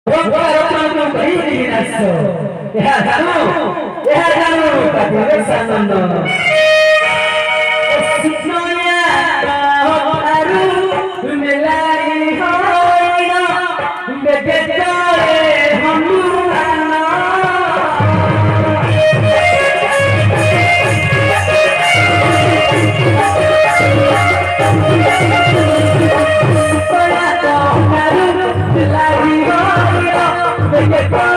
Rokok beri naso. Ya kamu, tapi bersama. Semuanya kau harus melari hoina, bekerja hamurana. Semuanya kau harus melari hoina, bekerja